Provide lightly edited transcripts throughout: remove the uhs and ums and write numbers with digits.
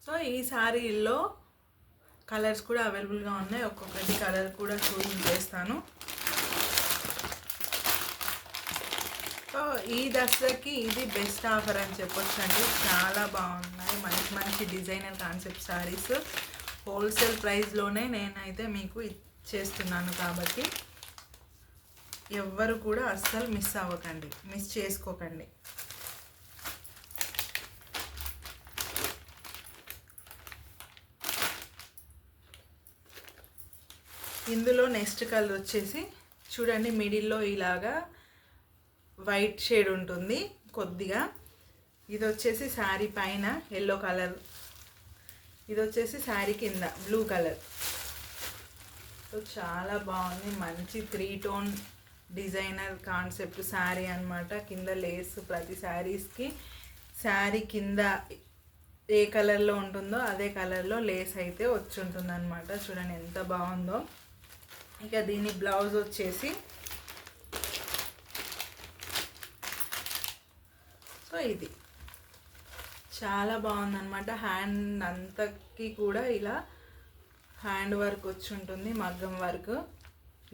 So ఈ శారీలో colours కూడా అవైలబుల్గా ఉన్నాయి. ఒక్కొక్కటి కలర్ కూడా చూపించేస్తాను. సో ఈ దసరాకి ఇది బెస్ట్ ఆఫర్ అని చెప్పొచ్చండి. చాలా బాగున్నాయి, మంచి మంచి డిజైనర్ కాన్సెప్ట్ శారీస్ హోల్సేల్ ప్రైస్లోనే నేనైతే మీకు ఇచ్చేస్తున్నాను. కాబట్టి ఎవ్వరు కూడా అస్సలు మిస్ అవ్వకండి, మిస్ చేసుకోకండి. ఇందులో నెక్స్ట్ కలర్ వచ్చేసి చూడండి, మిడిల్లో ఇలాగా వైట్ షేడ్ ఉంటుంది కొద్దిగా. ఇది వచ్చేసి శారీ పైన ఎల్లో కలర్, ఇది వచ్చేసి శారీ కింద బ్లూ కలర్. సో చాలా బాగుంది, మంచి 3 టోన్ డిజైనర్ కాన్సెప్ట్ శారీ అనమాట. కింద లేస్ ప్రతి శారీస్కి శారీ కింద ఏ కలర్లో ఉంటుందో అదే కలర్లో లేస్ అయితే వచ్చి ఉంటుంది అనమాట. చూడండి ఎంత బాగుందో. ఇక దీని బ్లౌజ్ వచ్చేసి సో ఇది చాలా బాగుందన్నమాట. హ్యాండ్ అంతకి కూడా ఇలా హ్యాండ్ వర్క్ వచ్చి ఉంటుంది, మగ్గం వర్క్.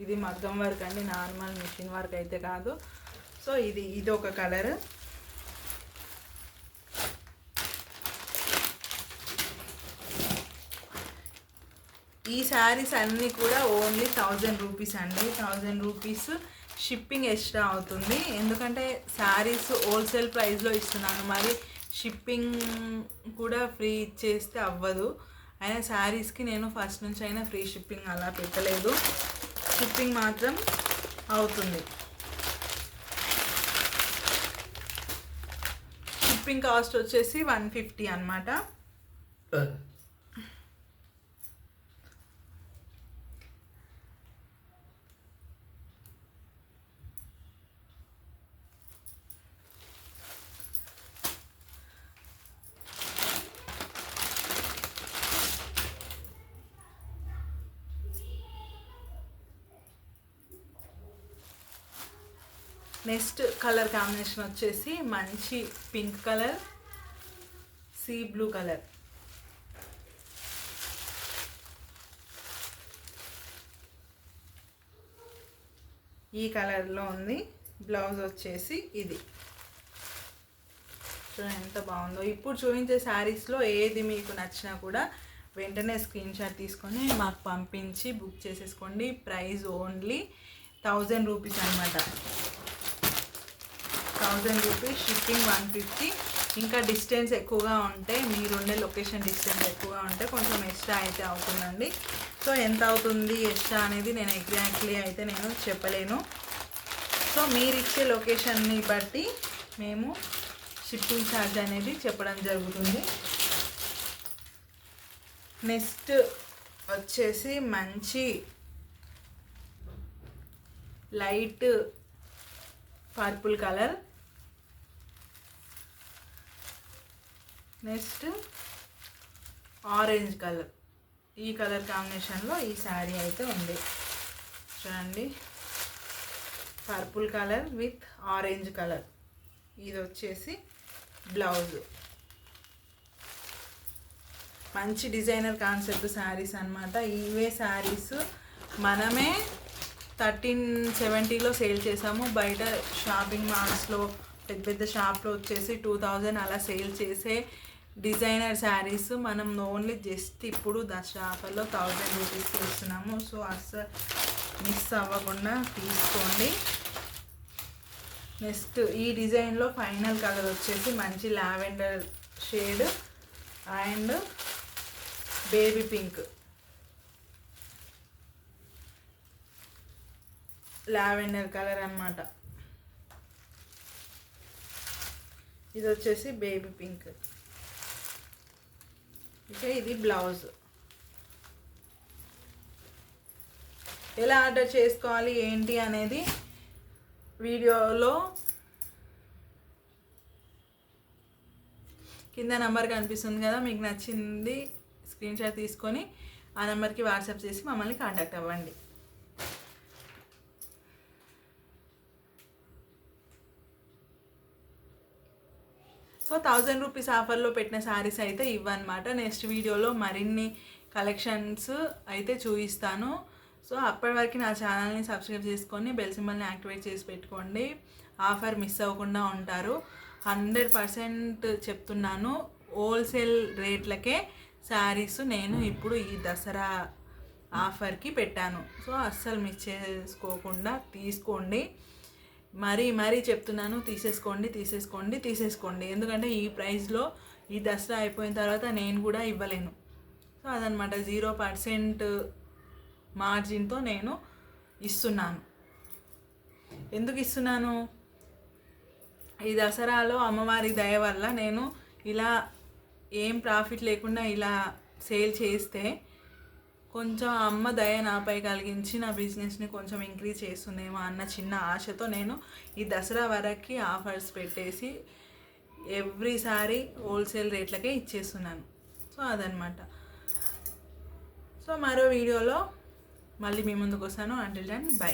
ఇది మగ్గం వర్క్ అండి, నార్మల్ మిషన్ వర్క్ అయితే కాదు. సో ఇది ఒక కలర్. ఈ శారీస్ అన్నీ కూడా ఓన్లీ 1000 రూపీస్ అండి. 1000 రూపీస్ షిప్పింగ్ ఎక్స్ట్రా అవుతుంది, ఎందుకంటే శారీస్ హోల్సేల్ ప్రైస్లో ఇస్తున్నాను. మరి షిప్పింగ్ కూడా ఫ్రీ ఇచ్చేస్తే అవ్వదు. అయినా శారీస్కి నేను ఫస్ట్ నుంచి అయినా ఫ్రీ షిప్పింగ్ అలా పెట్టలేదు, షిప్పింగ్ మాత్రం అవుతుంది. షిప్పింగ్ కాస్ట్ వచ్చేసి 150 అన్నమాట. నెక్స్ట్ కలర్ కాంబినేషన్ వచ్చేసి మంచి pink colour, sea blue colour. ఈ కలర్లో ఉంది. బ్లౌజ్ వచ్చేసి ఇది. చూడండి ఎంత బాగుందో. ఇప్పుడు చూపించే శారీస్లో ఏది మీకు నచ్చినా కూడా వెంటనే స్క్రీన్ షాట్ తీసుకొని మాకు పంపించి బుక్ చేసేసుకోండి. ప్రైస్ ఓన్లీ 1000 రూపీస్ అనమాట. 1000 రూపీస్, షిప్పింగ్ 150. ఇంకా డిస్టెన్స్ ఎక్కువగా ఉంటే, మీరుండే లొకేషన్ డిస్టెన్స్ ఎక్కువగా ఉంటే కొంచెం ఎక్స్ట్రా అయితే అవుతుందండి. సో ఎంత అవుతుంది ఎక్స్ట్రా అనేది నేను ఎగ్జాక్ట్లీ అయితే నేను చెప్పలేను. సో మీరు ఇచ్చే లొకేషన్ని బట్టి మేము షిప్పింగ్ ఛార్జ్ అనేది చెప్పడం జరుగుతుంది. నెక్స్ట్ వచ్చేసి మంచి light purple colour. Next orange colour. ఈ కలర్ కాంబినేషన్లో ఈ శారీ అయితే ఉంది. చూడండి, purple colour with orange colour. ఇది వచ్చేసి బ్లౌజ్. మంచి డిజైనర్ కాన్సెప్ట్ శారీస్ అన్నమాట. ఇవే శారీస్ మనమే 1370లో సేల్ చేసాము. బయట షాపింగ్ మాల్స్లో పెద్ద పెద్ద షాప్లో వచ్చేసి 2000 అలా సేల్ చేసే డిజైనర్ శారీస్ మనం ఓన్లీ జస్ట్ ఇప్పుడు దసరా ఆఫర్లో 1000 రూపీస్కి ఇస్తున్నాము. సో అస్సలు మిస్ అవ్వకుండా తీసుకోండి. నెక్స్ట్ ఈ డిజైన్లో ఫైనల్ కలర్ వచ్చేసి మంచి lavender shade and baby pink. Lavender colour అన్నమాట. ఇది వచ్చేసి బేబీ పింక్. ఇక ఇది బ్లౌజ్. ఎలా ఆర్డర్ చేసుకోవాలి ఏంటి అనేది వీడియోలో కింద నెంబర్ కనిపిస్తుంది కదా, మీకు నచ్చింది స్క్రీన్ షాట్ తీసుకొని ఆ నెంబర్కి వాట్సాప్ చేసి మమ్మల్ని కాంటాక్ట్ అవ్వండి. సో సో 1000 రూపీస్ ఆఫర్లో పెట్టిన శారీస్ అయితే ఇవన్నమాట. నెక్స్ట్ వీడియోలో మరిన్ని కలెక్షన్స్ అయితే చూపిస్తాను. సో అప్పటి వరకు నా ఛానల్ని సబ్స్క్రైబ్ చేసుకొని బెల్ సింబల్ని యాక్టివేట్ చేసి పెట్టుకోండి. ఆఫర్ మిస్ అవ్వకుండా ఉంటారు. 100% చెప్తున్నాను, హోల్సేల్ రేట్లకే శారీస్ నేను ఇప్పుడు ఈ దసరా ఆఫర్కి పెట్టాను. సో అస్సలు మిస్ చేసుకోకుండా తీసుకోండి. మరీ చెప్తున్నాను, తీసేసుకోండి. ఎందుకంటే ఈ ప్రైస్లో ఈ దసరా అయిపోయిన తర్వాత నేను కూడా ఇవ్వలేను. సో అదనమాట, 0% మార్జిన్తో నేను ఇస్తున్నాను. ఎందుకు ఇస్తున్నాను? ఈ దసరాలో అమ్మవారి దయ వల్ల నేను ఇలా ఏం ప్రాఫిట్ లేకుండా ఇలా సేల్ చేస్తే కొంచెం అమ్మ దయ నాపై కలిగించి నా బిజినెస్ని కొంచెం ఇంక్రీజ్ చేస్తుందేమో అన్న చిన్న ఆశతో నేను ఈ దసరా వరకు ఆఫర్స్ పెట్టేసి ఎవ్రీసారి హోల్సేల్ రేట్లకే ఇచ్చేస్తున్నాను. సో అదనమాట. సో మరో వీడియోలో మళ్ళీ మీ ముందుకు వస్తాను. Until then by.